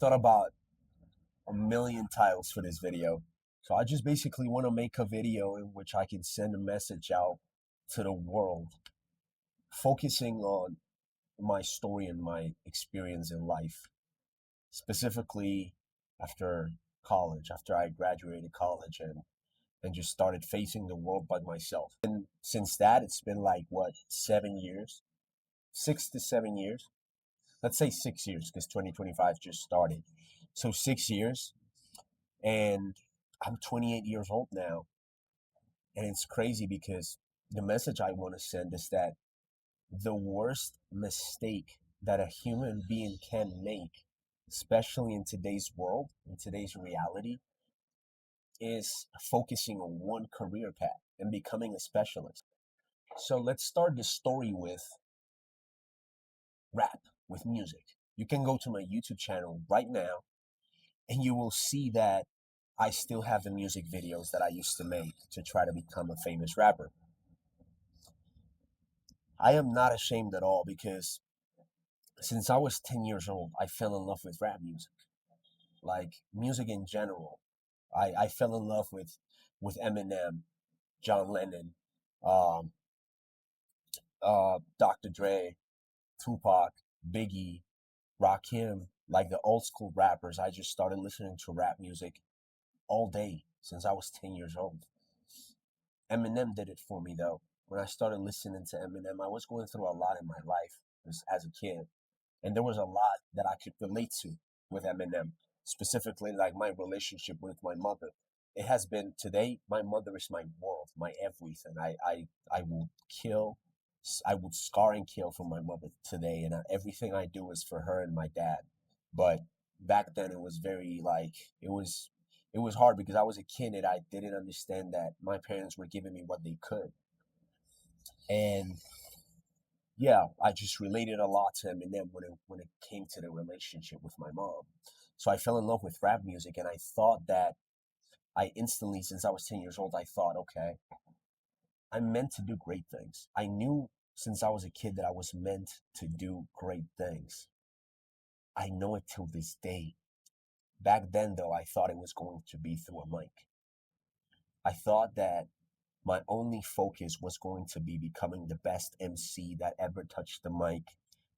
thought about a million titles for this video. So I just basically want to make a video in which I can send a message out to the world, focusing on my story and my experience in life, specifically after college, after I graduated college and just started facing the world by myself. And since that, it's been like what, 7 years, 6 to 7 years. Let's say 6 years because 2025 just started. So 6 years, and I'm 28 years old now. And it's crazy because the message I want to send is that the worst mistake that a human being can make, especially in today's world, in today's reality, is focusing on one career path and becoming a specialist. So let's start the story with rap, with music. You can go to my YouTube channel right now and you will see that I still have the music videos that I used to make to try to become a famous rapper. I am not ashamed at all because since I was 10 years old, I fell in love with rap music, like music in general. I fell in love with Eminem, John Lennon, um, Dr. Dre, Tupac, Biggie, Rakim, like the old school rappers. I just started listening to rap music all day since I was 10 years old. Eminem did it for me though. When I started listening to Eminem, I was going through a lot in my life as a kid. And there was a lot that I could relate to with Eminem, specifically like my relationship with my mother. It has been today, my mother is my world, my everything. I will kill, I would scar and kill for my mother today. And everything I do is for her and my dad. But back then it was very like, it was hard because I was a kid and I didn't understand that my parents were giving me what they could. And yeah, I just related a lot to Eminem when it came to the relationship with my mom. So I fell in love with rap music, and I thought that I instantly, since I was 10 years old, I thought, okay, I'm meant to do great things. I knew since I was a kid that I was meant to do great things. I know it till this day. Back then, though, I thought it was going to be through a mic. I thought that my only focus was going to be becoming the best MC that ever touched the mic,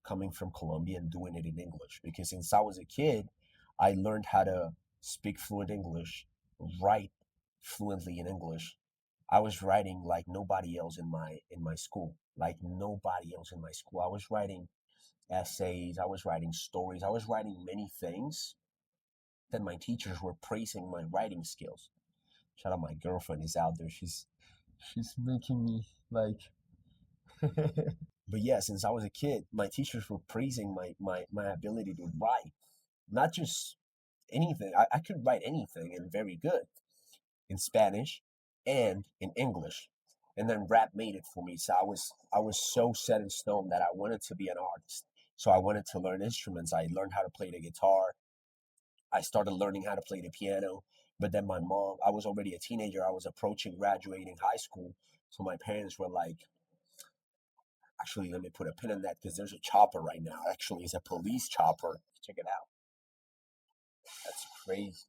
coming from Colombia and doing it in English. Because since I was a kid, I learned how to speak fluent English, write fluently in English. I was writing like nobody else in my school, like nobody else in my school. I was writing essays, I was writing stories, I was writing many things that my teachers were praising my writing skills. Shout out, my girlfriend is out there. She's making me like but yeah, since I was a kid, my teachers were praising my ability to write. Not just anything. I could write anything and very good in Spanish and in English. And then rap made it for me. So I was so set in stone that I wanted to be an artist. So I wanted to learn instruments. I learned how to play the guitar. I started learning how to play the piano. But then my mom, I was already a teenager. I was approaching graduating high school. So my parents were like, actually, let me put a pin in that because there's a chopper right now. Actually, it's a police chopper. Check it out. That's crazy.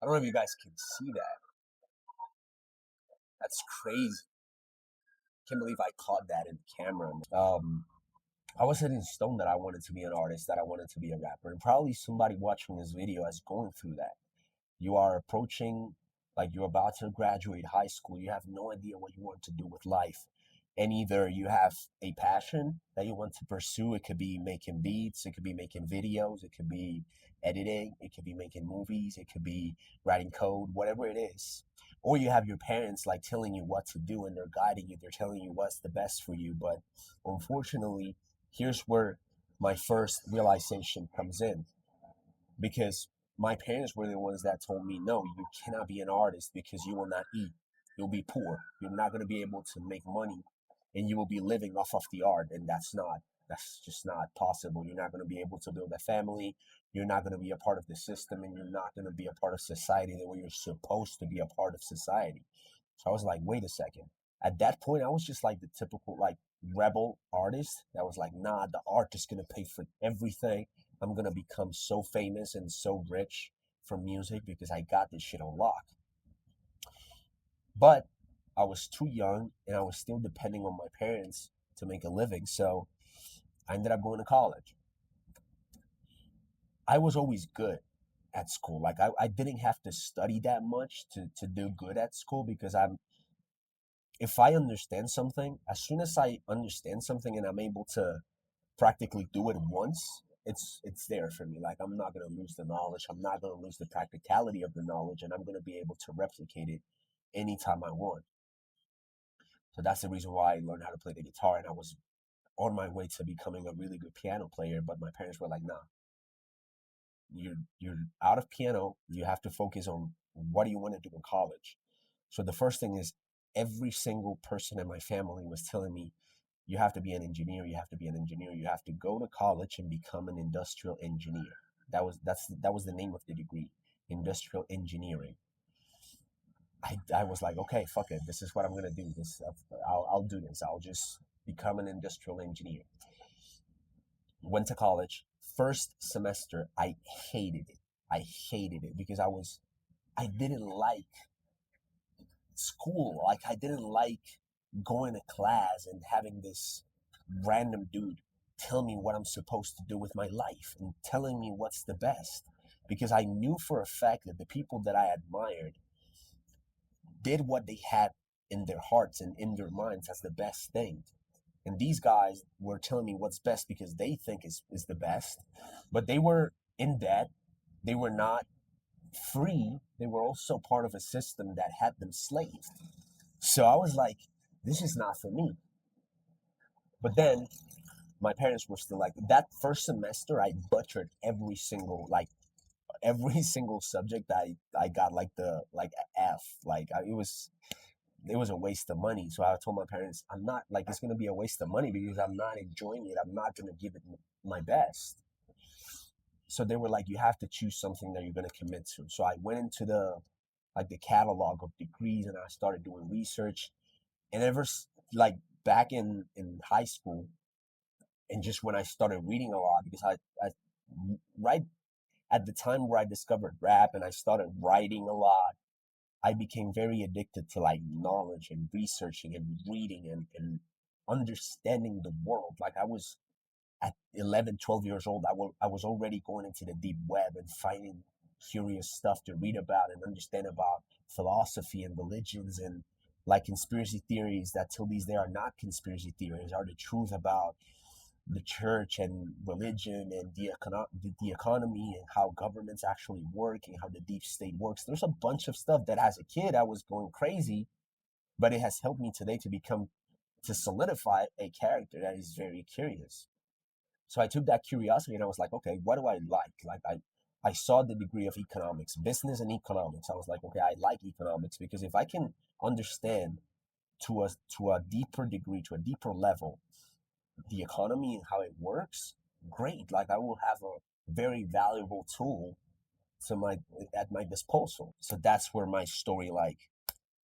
I don't know if you guys can see that. That's crazy. Can't believe I caught that in camera. I was set in stone that I wanted to be an artist, that I wanted to be a rapper, and probably somebody watching this video is going through that. You are approaching, like you're about to graduate high school. You have no idea what you want to do with life. And either you have a passion that you want to pursue. It could be making beats, it could be making videos, it could be editing, it could be making movies, it could be writing code, whatever it is. Or you have your parents like telling you what to do and they're guiding you, they're telling you what's the best for you. But unfortunately, here's where my first realization comes in, because my parents were the ones that told me, no, you cannot be an artist because you will not eat. You'll be poor. You're not going to be able to make money and you will be living off of the art. And that's just not possible. You're not going to be able to build a family. You're not going to be a part of the system and you're not going to be a part of society the way you're supposed to be a part of society. So I was like, wait a second. At that point, I was just like the typical like rebel artist that was like, nah, the art is going to pay for everything. I'm gonna become so famous and so rich from music because I got this shit on lock. But I was too young and I was still depending on my parents to make a living. So I ended up going to college. I was always good at school. Like I didn't have to study that much to do good at school because if I understand something, as soon as I understand something and I'm able to practically do it once, it's there for me. Like I'm not gonna lose the knowledge. I'm not gonna lose the practicality of the knowledge, and I'm gonna be able to replicate it anytime I want. So that's the reason why I learned how to play the guitar, and I was on my way to becoming a really good piano player. But my parents were like, "Nah, you're out of piano. You have to focus on what do you want to do in college." So the first thing is every single person in my family was telling me, you have to be an engineer, you have to be an engineer, you have to go to college and become an industrial engineer. That was the name of the degree, industrial engineering. I was like, okay, fuck it, this is what I'm gonna do. I'll do this. I'll just become an industrial engineer. Went to college. First semester, I hated it. I hated it because I didn't like school. Like I didn't like going to class and having this random dude tell me what I'm supposed to do with my life and telling me what's the best. Because I knew for a fact that the people that I admired did what they had in their hearts and in their minds as the best thing. And these guys were telling me what's best because they think is the best, but they were in debt. They were not free. They were also part of a system that had them slaved. So I was like, this is not for me. But then my parents were still like that first semester I butchered every single subject. I got like the like F. It was a waste of money. So I told my parents, I'm not like it's gonna be a waste of money because I'm not enjoying it. I'm not gonna give it my best. So they were like, you have to choose something that you're gonna commit to. So I went into the catalog of degrees and I started doing research. And like back in high school, and just when I started reading a lot, because I right at the time where I discovered rap and I started writing a lot, I became very addicted to like knowledge and researching and reading and understanding the world. Like I was at 11, 12 years old, I was already going into the deep web and finding curious stuff to read about and understand about philosophy and religions and like conspiracy theories that till these days are not conspiracy theories, are the truth about the church and religion and the economy and how governments actually work and how the deep state works. There's a bunch of stuff that as a kid I was going crazy, but it has helped me today to solidify a character that is very curious. So I took that curiosity and I was like, okay, what do I like? I saw the degree of economics, business and economics. I was like, okay, I like economics because if I can understand to a deeper degree, to a deeper level, the economy and how it works, great. Like I will have a very valuable tool to my at my disposal. So that's where my story like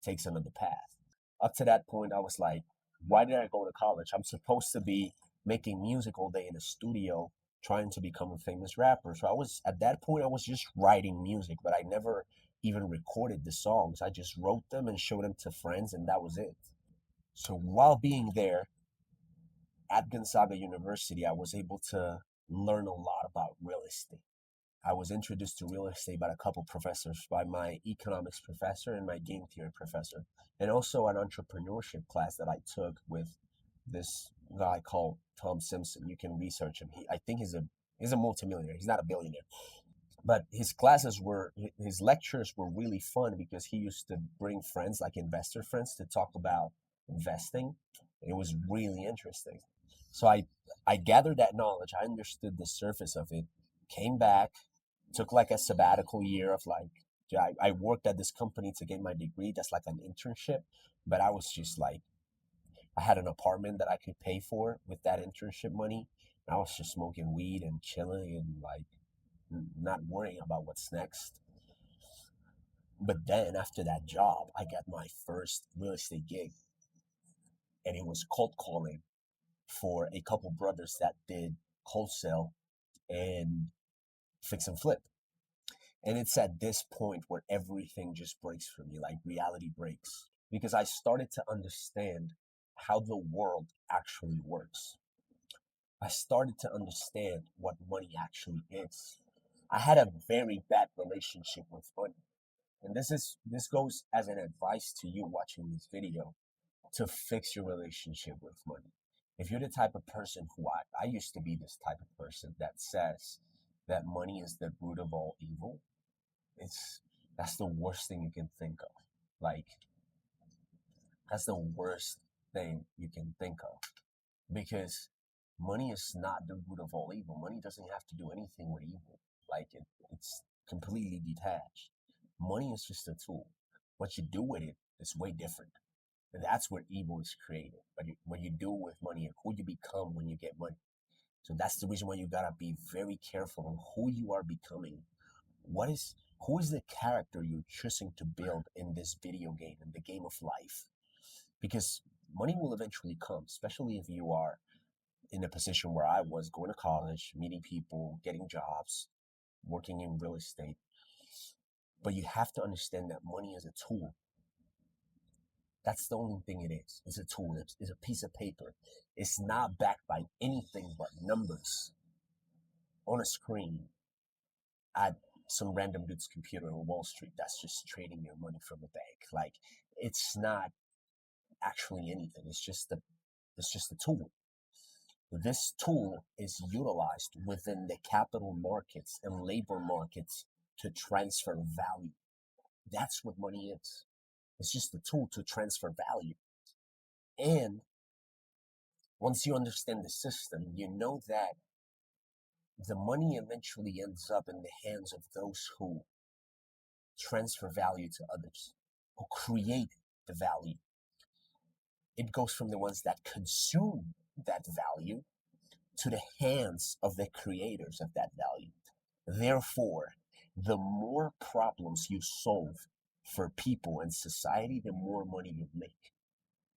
takes another path. Up to that point, I was like, why did I go to college? I'm supposed to be making music all day in a studio, trying to become a famous rapper. So I was at that point, I was just writing music, but I never even recorded the songs. I just wrote them and showed them to friends, and that was it. So while being there, at Gonzaga University, I was able to learn a lot about real estate. I was introduced to real estate by a couple professors, by my economics professor and my game theory professor, and also an entrepreneurship class that I took with this guy called Tom Simpson. You can research him. I think he's a multimillionaire. He's not a billionaire, but his lectures were really fun because he used to bring friends, like investor friends, to talk about investing. It was really interesting. So I gathered that knowledge. I understood the surface of it, came back, took like a sabbatical year of like, yeah, I worked at this company to get my degree. That's like an internship. But I was just like, I had an apartment that I could pay for with that internship money. And I was just smoking weed and chilling and like not worrying about what's next. But then after that job, I got my first real estate gig, and it was cold calling for a couple brothers that did wholesale and fix and flip. And it's at this point where everything just breaks for me, like reality breaks, because I started to understand how the world actually works. I started to understand what money actually is. I had a very bad relationship with money. And this goes as an advice to you watching this video to fix your relationship with money. If you're the type of person who I used to be this type of person that says that money is the root of all evil, it's that's the worst thing you can think of. Like, that's the worst thing you can think of, because money is not the root of all evil. Money doesn't have to do anything with evil. It's completely detached. Money is just a tool. What you do with it is way different. And that's where evil is created. But what you do with money and who you become when you get money. So that's the reason why you gotta be very careful on who you are becoming. What is who is the character you're choosing to build in this video game, in the game of life? Because money will eventually come, especially if you are in a position where I was, going to college, meeting people, getting jobs, working in real estate. But you have to understand that money is a tool. That's the only thing it is. It's a tool. It's a piece of paper. It's not backed by anything but numbers on a screen at some random dude's computer on Wall Street that's just trading your money from a bank. Like, it's not actually anything. It's just a tool. This tool is utilized within the capital markets and labor markets to transfer value. That's what money is. It's just a tool to transfer value. And once you understand the system, you know that the money eventually ends up in the hands of those who transfer value to others, who create the value. It goes from the ones that consume that value to the hands of the creators of that value. Therefore, the more problems you solve for people and society, the more money you make.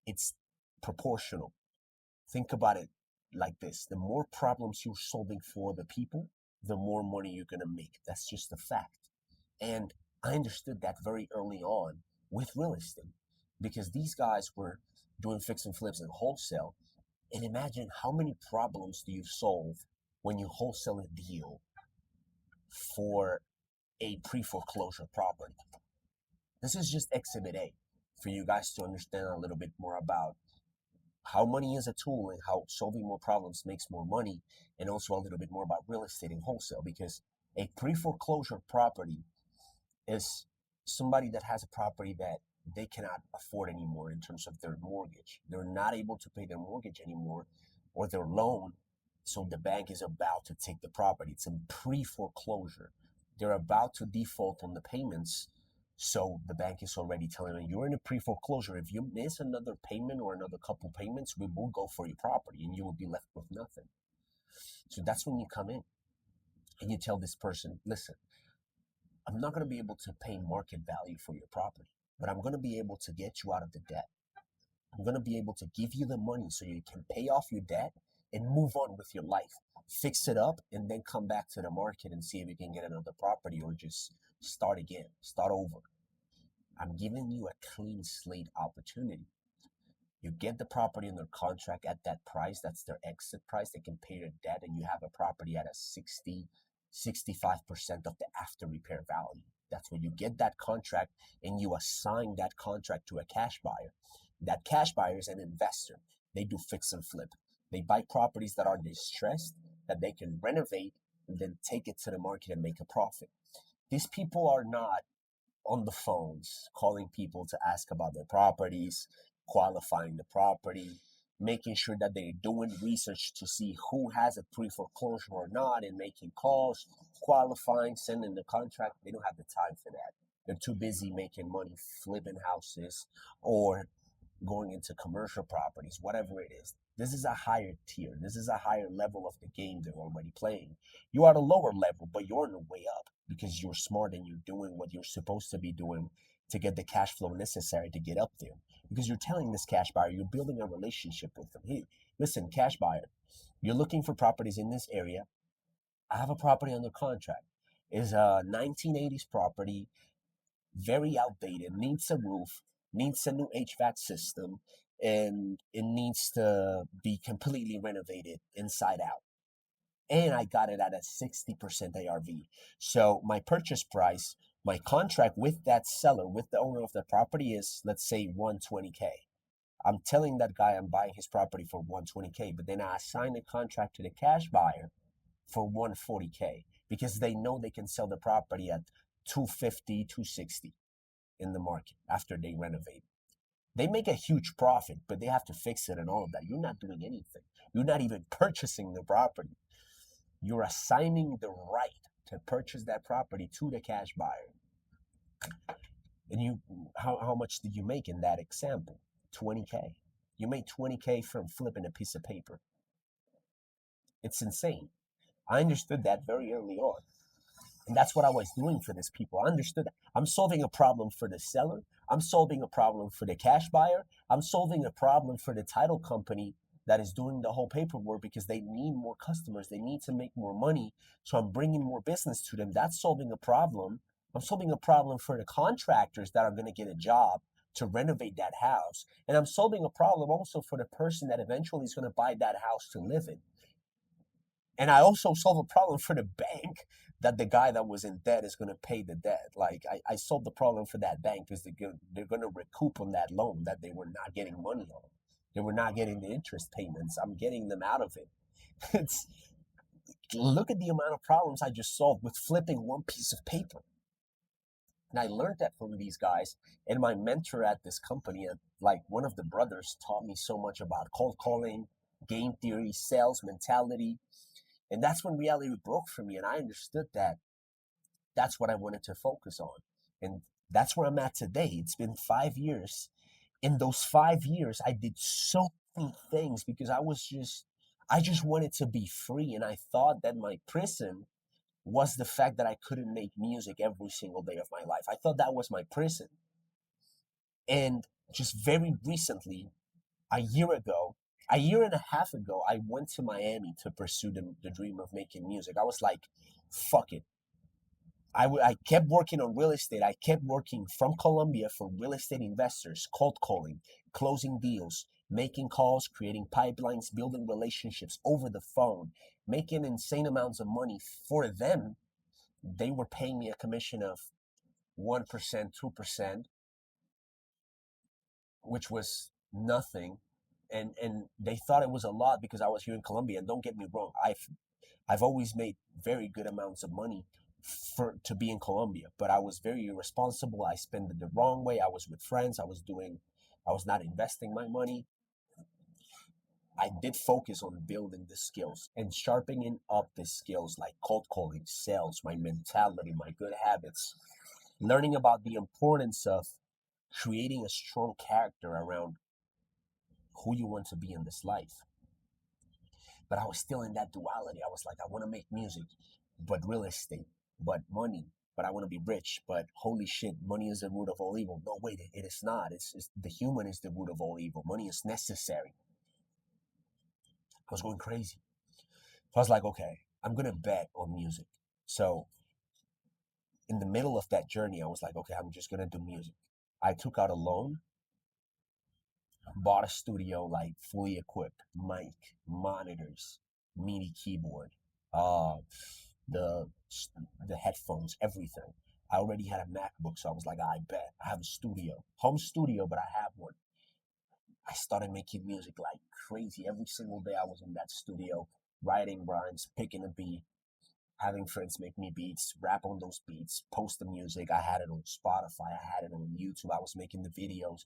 It's proportional. Think about it like this: the more problems you're solving for the people, the more money you're going to make. That's just a fact. And I understood that very early on with real estate, because these guys were doing fix and flips and wholesale. And imagine how many problems do you solve when you wholesale a deal for a pre-foreclosure property. This is just Exhibit A for you guys to understand a little bit more about how money is a tool and how solving more problems makes more money, and also a little bit more about real estate and wholesale, because a pre-foreclosure property is somebody that has a property that they cannot afford anymore in terms of their mortgage. They're not able to pay their mortgage anymore or their loan. So the bank is about to take the property. It's in pre foreclosure. They're about to default on the payments. So the bank is already telling them, you're in a pre foreclosure. If you miss another payment or another couple payments, we will go for your property and you will be left with nothing. So that's when you come in and you tell this person, listen, I'm not going to be able to pay market value for your property, but I'm going to be able to get you out of the debt. I'm going to be able to give you the money so you can pay off your debt and move on with your life. Fix it up and then come back to the market and see if you can get another property or just start again, start over. I'm giving you a clean slate opportunity. You get the property under contract at that price. That's their exit price. They can pay their debt and you have a property at a 65% of the after repair value. That's when you get that contract and you assign that contract to a cash buyer. That cash buyer is an investor. They do fix and flip. They buy properties that are distressed that they can renovate and then take it to the market and make a profit. These people are not on the phones calling people to ask about their properties, qualifying the property, making sure that they're doing research to see who has a pre-foreclosure or not, and making calls, qualifying, sending the contract. They don't have the time for that. They're too busy making money flipping houses or going into commercial properties, whatever it is. This is a higher tier. This is a higher level of the game they're already playing. You are at a lower level, but you're on the way up because you're smart and you're doing what you're supposed to be doing to get the cash flow necessary to get up there. Because you're telling this cash buyer, you're building a relationship with them. Hey, listen, cash buyer, you're looking for properties in this area. I have a property under contract. It's a 1980s property, very outdated, needs a roof, needs a new HVAC system, and it needs to be completely renovated inside out. And I got it at a 60% ARV. So my purchase price, my contract with that seller, with the owner of the property is, let's say, 120K. I'm telling that guy I'm buying his property for 120K, but then I assign a contract to the cash buyer for 140K because they know they can sell the property at 250, 260 in the market after they renovate. They make a huge profit, but they have to fix it and all of that. You're not doing anything. You're not even purchasing the property. You're assigning the right to purchase that property to the cash buyer. And how much did you make in that example? 20K. You made 20K from flipping a piece of paper. It's insane. I understood that very early on. And that's what I was doing for these people. I understood that. I'm solving a problem for the seller. I'm solving a problem for the cash buyer. I'm solving a problem for the title company that is doing the whole paperwork because they need more customers. They need to make more money. So I'm bringing more business to them. That's solving a problem. I'm solving a problem for the contractors that are going to get a job to renovate that house. And I'm solving a problem also for the person that eventually is going to buy that house to live in. And I also solve a problem for the bank that the guy that was in debt is going to pay the debt. Like I solved the problem for that bank because they're going to recoup on that loan that they were not getting money on. They were not getting the interest payments. I'm getting them out of it. It's look at the amount of problems I just solved with flipping one piece of paper. And I learned that from these guys. And my mentor at this company, like one of the brothers, taught me so much about cold calling, game theory, sales mentality. And that's when reality broke for me. And I understood that that's what I wanted to focus on. And that's where I'm at today. It's been 5 years. In those 5 years, I did so many things because I just wanted to be free. And I thought that my prison was the fact that I couldn't make music every single day of my life. I thought that was my prison. And just very recently, a year ago, a year and a half ago, I went to Miami to pursue the dream of making music. I was like, fuck it. I kept working on real estate. I kept working from Colombia for real estate investors, cold calling, closing deals, making calls, creating pipelines, building relationships over the phone, making insane amounts of money for them. They were paying me a commission of 1%, 2%, which was nothing. And they thought it was a lot because I was here in Colombia. And don't get me wrong, I've always made very good amounts of money for to be in Colombia, but I was very irresponsible. I spent it the wrong way. I was with friends. I was not investing my money. I did focus on building the skills and sharpening up the skills like cold calling, sales, my mentality, my good habits, learning about the importance of creating a strong character around who you want to be in this life. But I was still in that duality. I was like, I want to make music, but real estate, but money, but I want to be rich. But holy shit, money is the root of all evil. No, wait, it is not. It's the human is the root of all evil. Money is necessary. I was going crazy. So I was like, okay, I'm gonna bet on music. So in the middle of that journey, I was like, okay, I'm just gonna do music. I took out a loan, bought a studio like fully equipped, mic, monitors, MIDI keyboard, uh, the the headphones, everything. I already had a MacBook, so I was like, I bet I have a studio, home studio, but I have one. I started making music like crazy. Every single day I was in that studio, writing rhymes, picking a beat, having friends make me beats, rap on those beats, post the music. I had it on Spotify, I had it on YouTube. I was making the videos.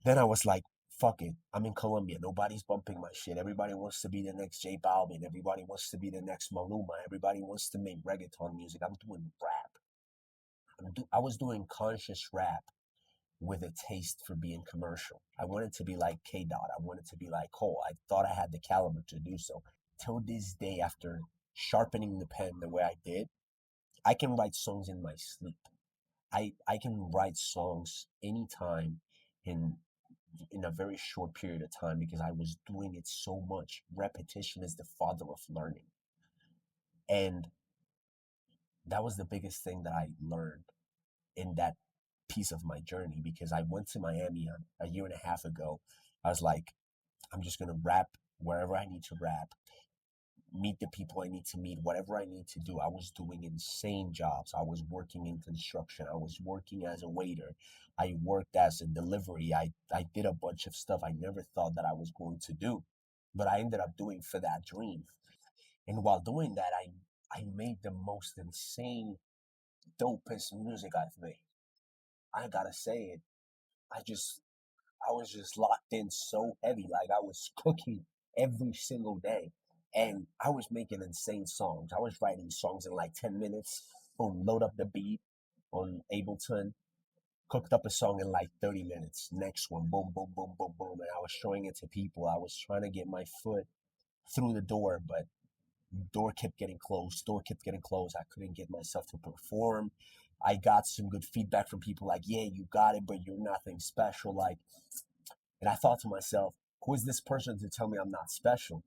Then I was like, fuck it. I'm in Colombia. Nobody's bumping my shit. Everybody wants to be the next J Balvin. Everybody wants to be the next Maluma. Everybody wants to make reggaeton music. I'm doing rap. I was doing conscious rap with a taste for being commercial. I wanted to be like K Dot. I wanted to be like Cole. I thought I had the caliber to do so. Till this day, after sharpening the pen the way I did, I can write songs in my sleep. I can write songs anytime in in a very short period of time because I was doing it so much. Repetition is the father of learning. And that was the biggest thing that I learned in that piece of my journey, because I went to Miami a year and a half ago. I was like, I'm just going to rap wherever I need to rap, meet the people I need to meet, whatever I need to do. I was doing insane jobs. I was working in construction. I was working as a waiter. I worked as a delivery. I did a bunch of stuff I never thought that I was going to do, but I ended up doing for that dream. And while doing that, I made the most insane, dopest music I've made. I gotta say it. I just I was just locked in so heavy. Like I was cooking every single day. And I was making insane songs. I was writing songs in like 10 minutes. Boom, load up the beat on Ableton. Cooked up a song in like 30 minutes. Next one, boom, boom, boom, boom, boom. And I was showing it to people. I was trying to get my foot through the door, but door kept getting closed. Door kept getting closed. I couldn't get myself to perform. I got some good feedback from people like, yeah, you got it, but you're nothing special. Like, and I thought to myself, who is this person to tell me I'm not special?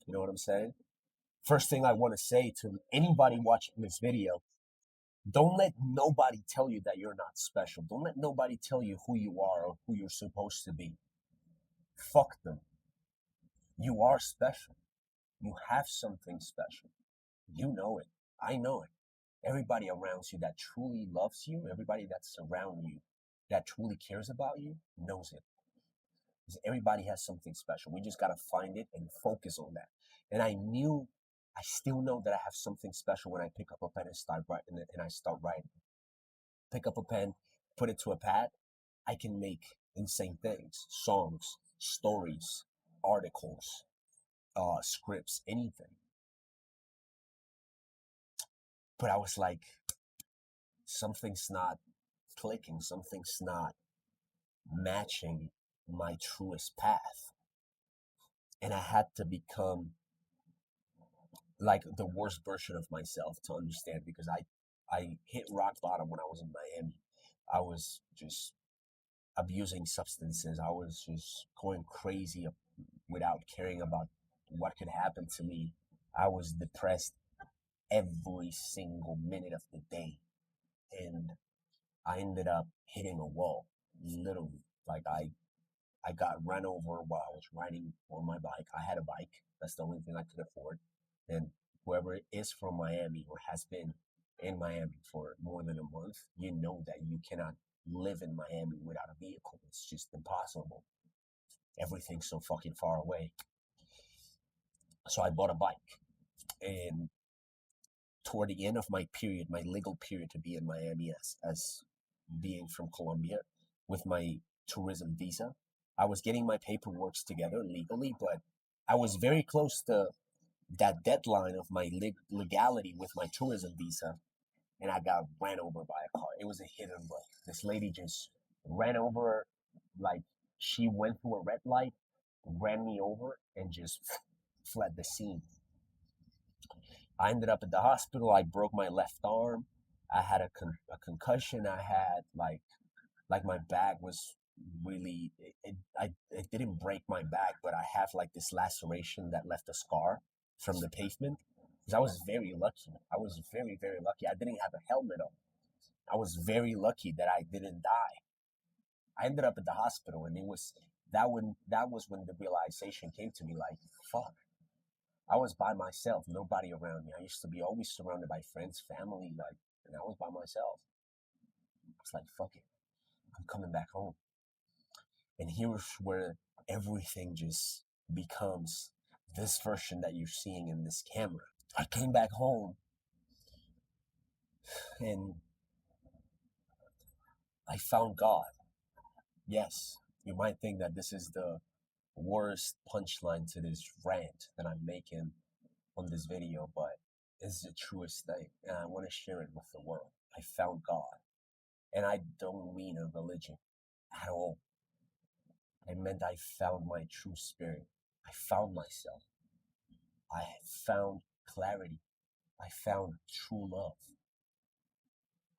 You know what I'm saying? First thing I want to say to anybody watching this video, don't let nobody tell you that you're not special. Don't let nobody tell you who you are or who you're supposed to be. Fuck them. You are special. You have something special. You know it. I know it. Everybody around you that truly loves you, everybody that's around you that truly cares about you, knows it. Because everybody has something special. We just gotta find it and focus on that. And I still know that I have something special when I pick up a pen and start writing it, and I start writing. Pick up a pen, put it to a pad. I can make insane things: songs, stories, articles, scripts, anything. But I was like, something's not clicking. Something's not matching my truest path, and I had to become like the worst version of myself to understand, because I hit rock bottom when I was in Miami. I was just abusing substances. I was just going crazy without caring about what could happen to me. I was depressed every single minute of the day, and I ended up hitting a wall, literally. Like I got run over while I was riding on my bike. I had a bike. That's the only thing I could afford. And whoever is from Miami or has been in Miami for more than a month, you know that you cannot live in Miami without a vehicle. It's just impossible. Everything's so fucking far away. So I bought a bike. And toward the end of my period, my legal period to be in Miami as being from Colombia with my tourism visa, I was getting my paperwork together legally, but I was very close to that deadline of my legality with my tourism visa, and I got ran over by a car. It was a hit and run. This lady just ran over, like she went through a red light, ran me over, and just fled the scene. I ended up at the hospital. I broke my left arm. I had a concussion. I had like my back was really it didn't break my back, but I have like this laceration that left a scar from the pavement. Because I was very lucky. I was very, very lucky. I didn't have a helmet on. I was very lucky that I didn't die. I ended up at the hospital, and it was that was when the realization came to me, like, fuck. I was by myself, nobody around me. I used to be always surrounded by friends, family, like, and I was by myself. I was like, fuck it, I'm coming back home. And here's where everything just becomes this version that you're seeing in this camera. I came back home, and I found God. Yes, you might think that this is the worst punchline to this rant that I'm making on this video, but it's the truest thing, and I want to share it with the world. I found God, and I don't mean a religion at all. I meant I found my true spirit. I found myself. I found clarity. I found true love.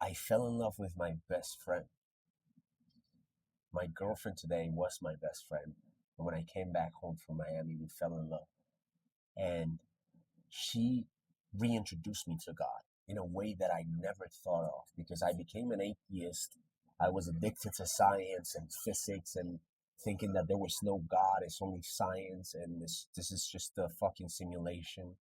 I fell in love with my best friend. My girlfriend today was my best friend. And when I came back home from Miami, we fell in love. And she reintroduced me to God in a way that I never thought of, because I became an atheist. I was addicted to science and physics and thinking that there was no God, it's only science, and this is just a fucking simulation.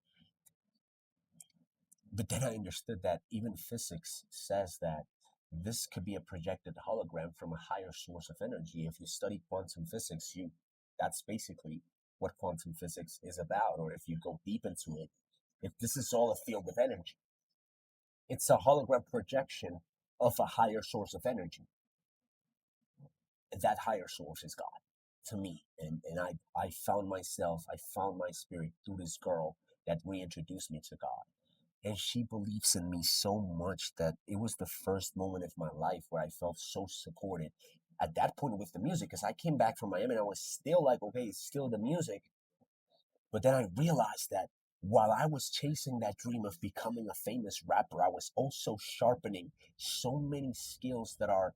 But then I understood that even physics says that this could be a projected hologram from a higher source of energy. If you study quantum physics, you that's basically what quantum physics is about. Or if you go deep into it, if this is all a field of energy, it's a hologram projection of a higher source of energy. And that higher source is God to me. And I found myself, I found my spirit through this girl that reintroduced me to God. And she believes in me so much that it was the first moment of my life where I felt so supported at that point with the music, because I came back from Miami and I was still like, okay, it's still the music. But then I realized that while I was chasing that dream of becoming a famous rapper, I was also sharpening so many skills that are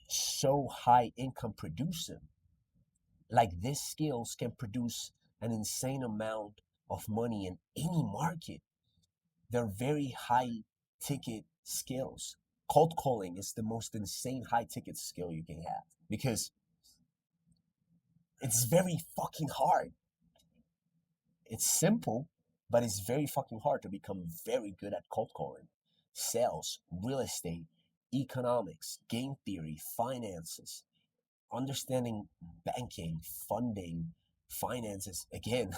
so high income producing. Like these skills can produce an insane amount of money in any market. They're very high ticket skills. Cold calling is the most insane high ticket skill you can have, because it's very fucking hard. It's simple, but it's very fucking hard to become very good at cold calling. Sales, real estate, economics, game theory, finances, understanding banking, funding, finances. Again,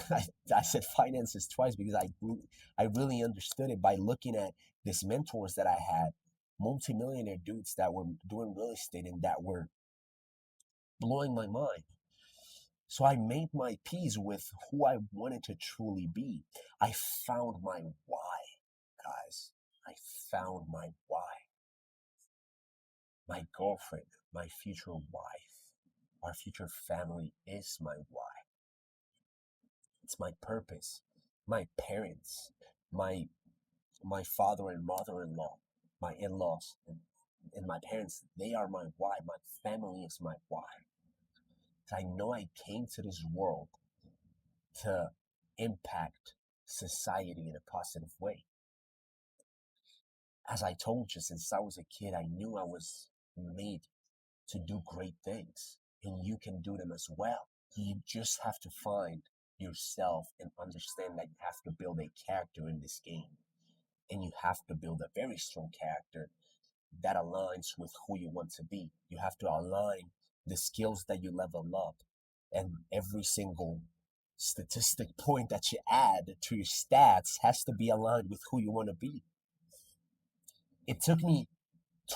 I said finances twice because I really understood it by looking at these mentors that I had, multimillionaire dudes that were doing real estate and that were blowing my mind. So I made my peace with who I wanted to truly be. I found my why, guys. I found my why. My girlfriend, my future wife, our future family is my why. It's my purpose. My parents, my my father and mother-in-law, my in-laws, and my parents, they are my why. My family is my why. I know I came to this world to impact society in a positive way. As I told you, since I was a kid, I knew I was made to do great things, and you can do them as well. You just have to find yourself and understand that you have to build a character in this game. And you have to build a very strong character that aligns with who you want to be. You have to align the skills that you level up, and every single statistic point that you add to your stats has to be aligned with who you want to be. It took me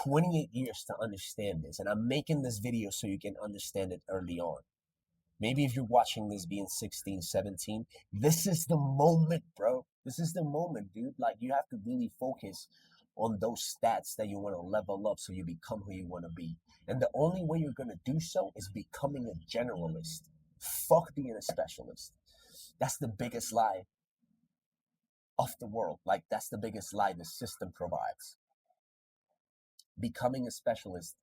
28 years to understand this, and I'm making this video so you can understand it early on. Maybe if you're watching this being 16, 17, this is the moment, bro. This is the moment, dude. Like, you have to really focus on those stats that you want to level up so you become who you want to be. And the only way you're going to do so is becoming a generalist. Fuck being a specialist. That's the biggest lie of the world. Like, that's the biggest lie the system provides. Becoming a specialist,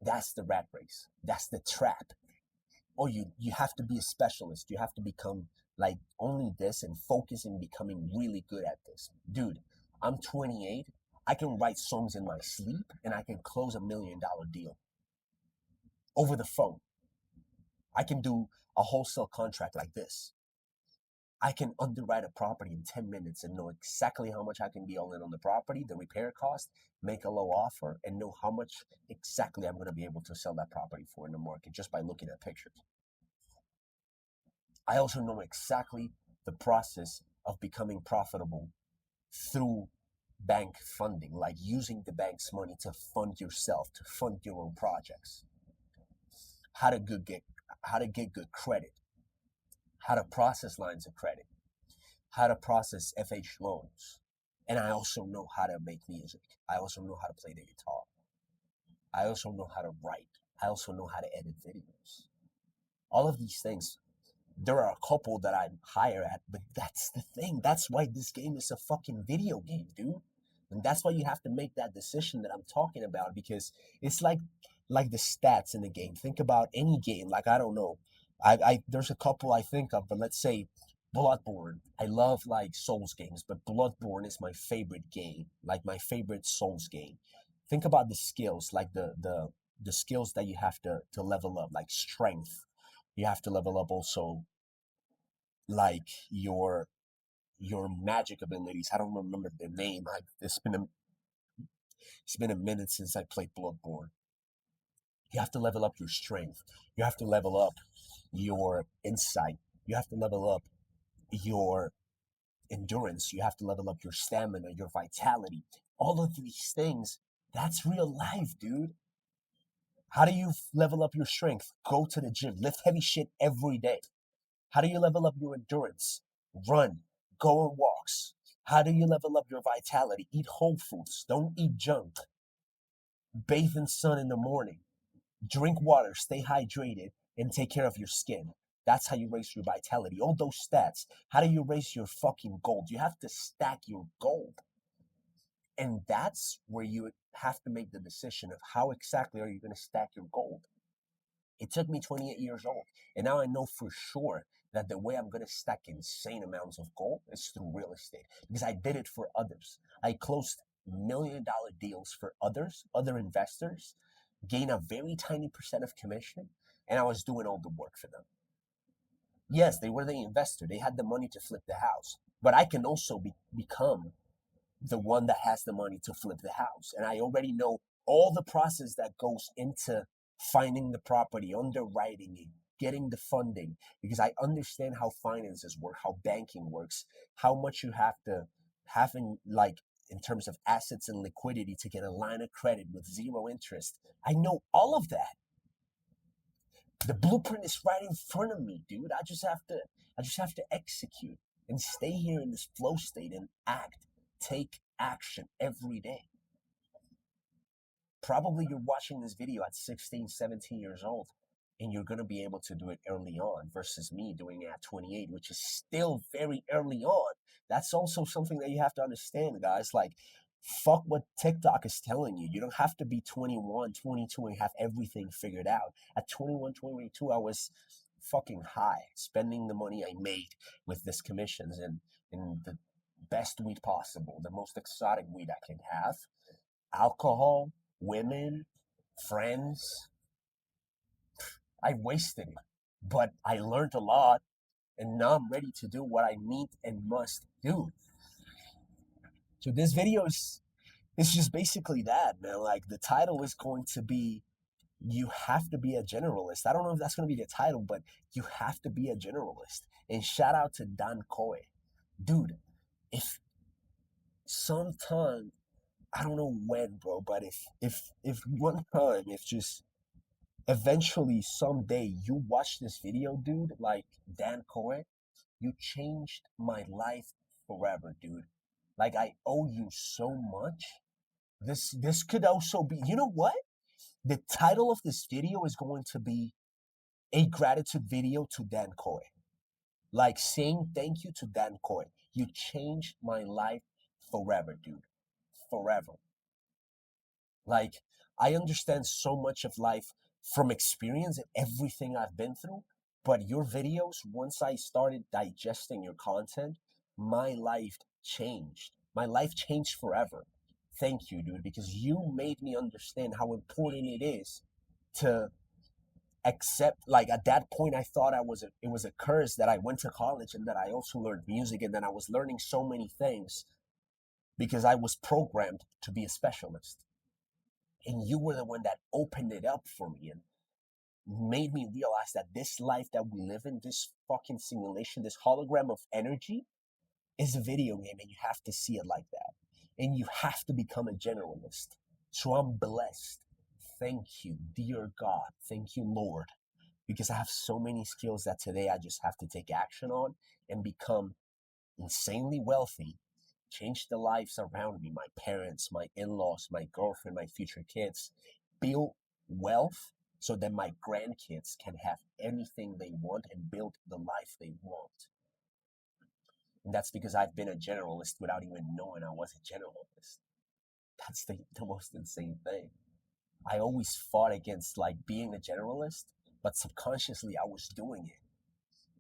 that's the rat race. That's the trap. Oh, you have to be a specialist. You have to become like only this and focus in becoming really good at this. Dude, I'm 28. I can write songs in my sleep and I can close $1 million deal over the phone. I can do a wholesale contract like this. I can underwrite a property in 10 minutes and know exactly how much I can be all in on the property, the repair cost, make a low offer, and know how much exactly I'm going to be able to sell that property for in the market just by looking at pictures. I also know exactly the process of becoming profitable through bank funding, like using the bank's money to fund yourself, to fund your own projects. How to get good credit, how to process lines of credit, how to process FH loans. And I also know how to make music. I also know how to play the guitar. I also know how to write. I also know how to edit videos. All of these things, there are a couple that I'm higher at, but that's the thing. That's why this game is a fucking video game, dude. And that's why you have to make that decision that I'm talking about, because it's like the stats in the game. Think about any game. Like, I don't know. I there's a couple I think of, but let's say Bloodborne. I love like Souls games, but Bloodborne is my favorite game, like my favorite Souls game. Think about the skills, like the skills that you have to level up, like strength. You have to level up also like your magic abilities. I don't remember the name. It's been a minute since I played Bloodborne. You have to level up your strength. You have to level up your insight. You have to level up your endurance. You have to level up your stamina, your vitality. All of these things, that's real life, dude. How do you level up your strength? Go to the gym, lift heavy shit every day. How do you level up your endurance? Run, go on walks. How do you level up your vitality? Eat whole foods. Don't eat junk. Bathe in sun in the morning. Drink water, stay hydrated, and take care of your skin. That's how you raise your vitality. All those stats. How do you raise your fucking gold? You have to stack your gold. And that's where you have to make the decision of how exactly are you going to stack your gold. It took me 28 years old. And now I know for sure that the way I'm going to stack insane amounts of gold is through real estate because I did it for others. I closed $1 million deals for others, other investors, gain a very tiny percent of commission, and I was doing all the work for them. Yes, they were the investor. They had the money to flip the house, but I can also become the one that has the money to flip the house. And I already know all the process that goes into finding the property, underwriting it, getting the funding, because I understand how finances work, how banking works, how much you have to have in like in terms of assets and liquidity to get a line of credit with zero interest. I know all of that. The blueprint is right in front of me, dude. I just have to execute and stay here in this flow state and take action every day. Probably you're watching this video at 16, 17 years old, and you're going to be able to do it early on versus me doing it at 28, which is still very early on. That's also something that you have to understand, guys. Like, fuck what TikTok is telling you. You don't have to be 21, 22 and have everything figured out. At 21, 22, I was fucking high, spending the money I made with this commissions and the best weed possible, the most exotic weed I can have, alcohol, women, friends. I wasted it, but I learned a lot, and now I'm ready to do what I need and must do. So this video is it's just basically that, man. Like the title is going to be "You Have to Be a Generalist." I don't know if that's going to be the title, but you have to be a generalist. And shout out to Dan Coy, dude. If sometime I don't know when, bro, but if one time, if just eventually someday you watch this video, dude, like Dan Cohen, you changed my life forever, dude. Like I owe you so much. This could also be, you know what? The title of this video is going to be a gratitude video to Dan Coy. Like saying thank you to Dan Coy. You changed my life forever, dude. Forever. Like, I understand so much of life from experience and everything I've been through. But your videos, once I started digesting your content, my life changed. My life changed forever. Thank you, dude, because you made me understand how important it is to accept. Like at that point, I thought it was a curse that I went to college and that I also learned music and then I was learning so many things because I was programmed to be a specialist, and you were the one that opened it up for me and made me realize that this life that we live in, this fucking simulation, this hologram of energy, is a video game, and you have to see it like that. And you have to become a generalist. So I'm blessed. Thank you, dear God. Thank you, Lord. Because I have so many skills that today I just have to take action on and become insanely wealthy, change the lives around me, my parents, my in-laws, my girlfriend, my future kids, build wealth so that my grandkids can have anything they want and build the life they want. And that's because I've been a generalist without even knowing I was a generalist. That's the most insane thing. I always fought against like being a generalist, but subconsciously I was doing it.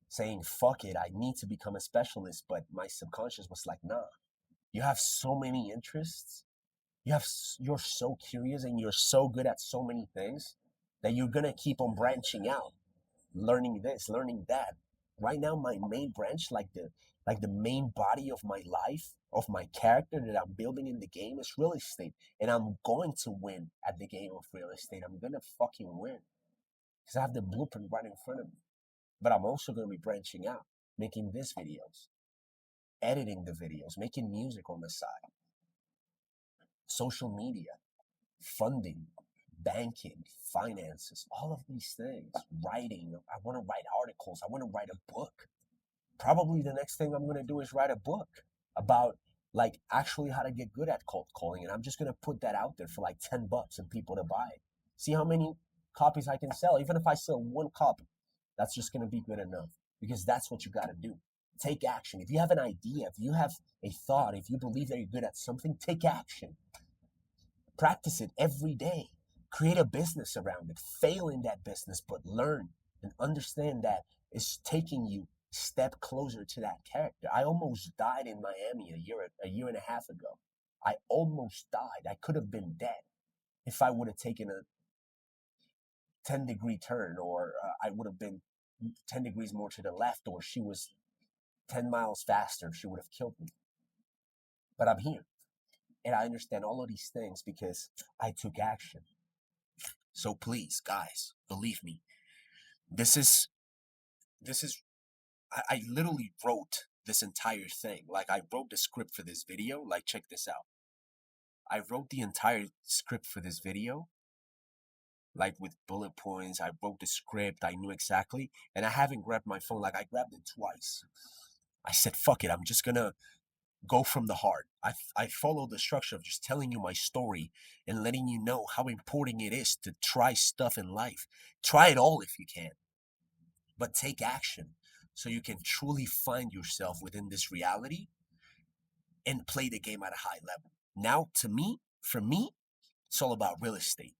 saying, fuck it, I need to become a specialist. But my subconscious was like, nah, you have so many interests. You're so curious and you're so good at so many things that you're going to keep on branching out, learning this, learning that. Right now, my main branch, like the main body of my life, of my character that I'm building in the game is real estate. And I'm going to win at the game of real estate. I'm gonna fucking win. Because I have the blueprint right in front of me. But I'm also gonna be branching out, making these videos, editing the videos, making music on the side, social media, funding, banking, finances, all of these things, writing. I want to write articles. I want to write a book. Probably the next thing I'm going to do is write a book about like actually how to get good at cold calling. And I'm just going to put that out there for like $10 and people to buy it. See how many copies I can sell. Even if I sell one copy, that's just going to be good enough because that's what you got to do. Take action. If you have an idea, if you have a thought, if you believe that you're good at something, take action. Practice it every day. Create a business around it. Fail in that business, but learn and understand that it's taking you a step closer to that character. I almost died in Miami a year and a half ago. I almost died. I could have been dead if I would have taken a 10-degree turn, or I would have been 10 degrees more to the left, or she was 10 miles faster. She would have killed me. But I'm here. And I understand all of these things because I took action. So please, guys, believe me. This is this is I literally wrote this entire thing. Like I wrote the script for this video. Like check this out. I wrote the entire script for this video, like with bullet points. I wrote the script. I knew exactly. And I haven't grabbed my phone. Like I grabbed it twice. I said, fuck it. I'm just gonna go from the heart. I follow the structure of just telling you my story and letting you know how important it is to try stuff in life. Try it all if you can, but take action so you can truly find yourself within this reality and play the game at a high level. Now, for me, it's all about real estate.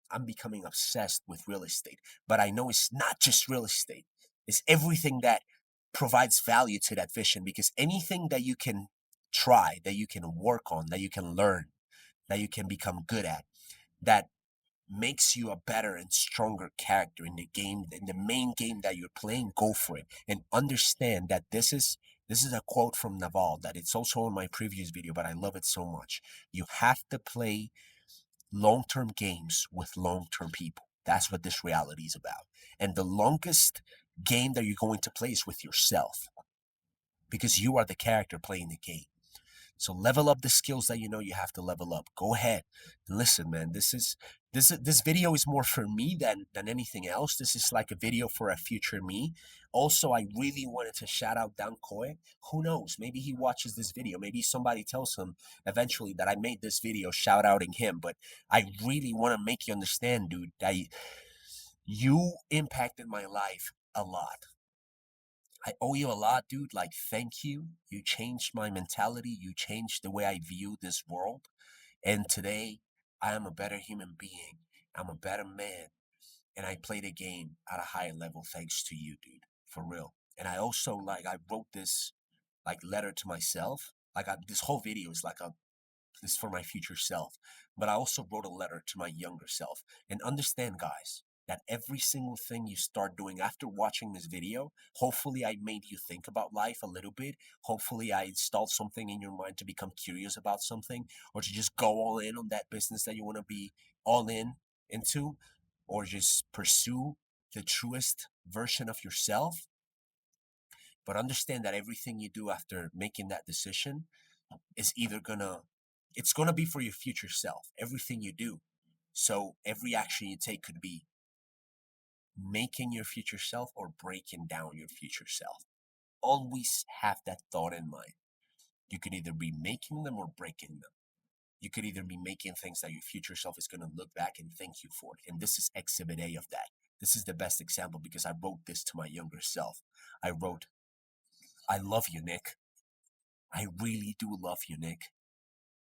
I'm becoming obsessed with real estate, but I know it's not just real estate. It's everything that provides value to that vision because anything that you can try, that you can work on, that you can learn, that you can become good at, that makes you a better and stronger character in the game, in the main game that you're playing, go for it. And understand that this is a quote from Naval that it's also in my previous video, but I love it so much. You have to play long-term games with long-term people. That's what this reality is about. And the longest game that you're going to play is with yourself because you are the character playing the game. So level up the skills that you know you have to level up. Go ahead. Listen, man, this video is more for me than anything else. This is like a video for a future me. Also, I really wanted to shout out Dan Coy. Who knows? Maybe he watches this video. Maybe somebody tells him eventually that I made this video shout outing him. But I really want to make you understand, dude, that you impacted my life a lot. I owe you a lot, dude. Like, thank you. You changed my mentality. You changed the way I view this world. And today, I am a better human being. I'm a better man. And I play the game at a higher level thanks to you, dude. For real. And I also, like, I wrote this, like, letter to myself. Like, this whole video is like a this is for my future self. But I also wrote a letter to my younger self. And understand, guys, that every single thing you start doing after watching this video, hopefully I made you think about life a little bit. Hopefully I installed something in your mind to become curious about something or to just go all in on that business that you want to be all in into or just pursue the truest version of yourself. But understand that everything you do after making that decision is either it's gonna be for your future self. Everything you do. So every action you take could be making your future self or breaking down your future self. Always have that thought in mind. You could either be making them or breaking them. You could either be making things that your future self is going to look back and thank you for it. And this is exhibit A of that. This is the best example because I wrote this to my younger self. I wrote, I love you, Nick. I really do love you, Nick.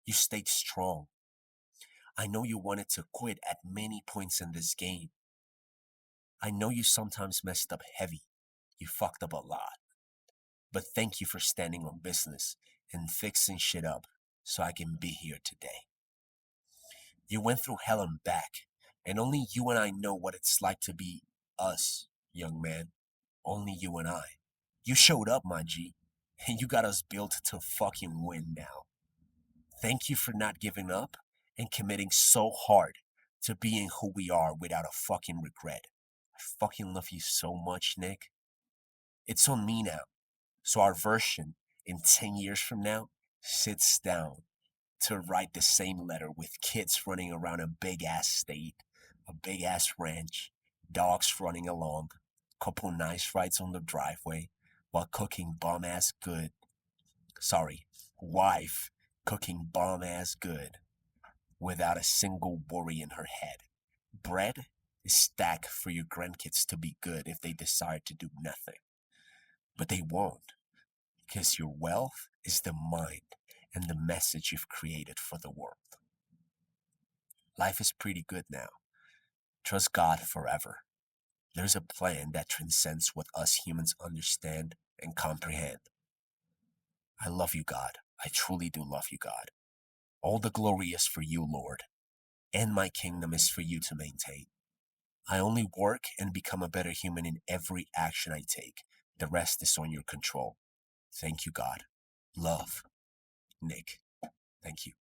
You stayed strong. I know you wanted to quit at many points in this game. I know you sometimes messed up heavy. You fucked up a lot. But thank you for standing on business and fixing shit up so I can be here today. You went through hell and back, and only you and I know what it's like to be us, young man. Only you and I. You showed up, my G, and you got us built to fucking win now. Thank you for not giving up and committing so hard to being who we are without a fucking regret. I fucking love you so much, Nick. It's on me now. So our version in 10 years from now sits down to write the same letter with kids running around a big ass state, a big ass ranch, dogs running along, couple nice rides on the driveway while cooking bomb ass good. Sorry, wife cooking bomb ass good without a single worry in her head. Bread is stacked for your grandkids to be good if they decide to do nothing. But they won't, because your wealth is the mind and the message you've created for the world. Life is pretty good now. Trust God forever. There's a plan that transcends what us humans understand and comprehend. I love you, God. I truly do love you, God. All the glory is for you, Lord, and my kingdom is for you to maintain. I only work and become a better human in every action I take. The rest is on your control. Thank you, God. Love, Nick. Thank you.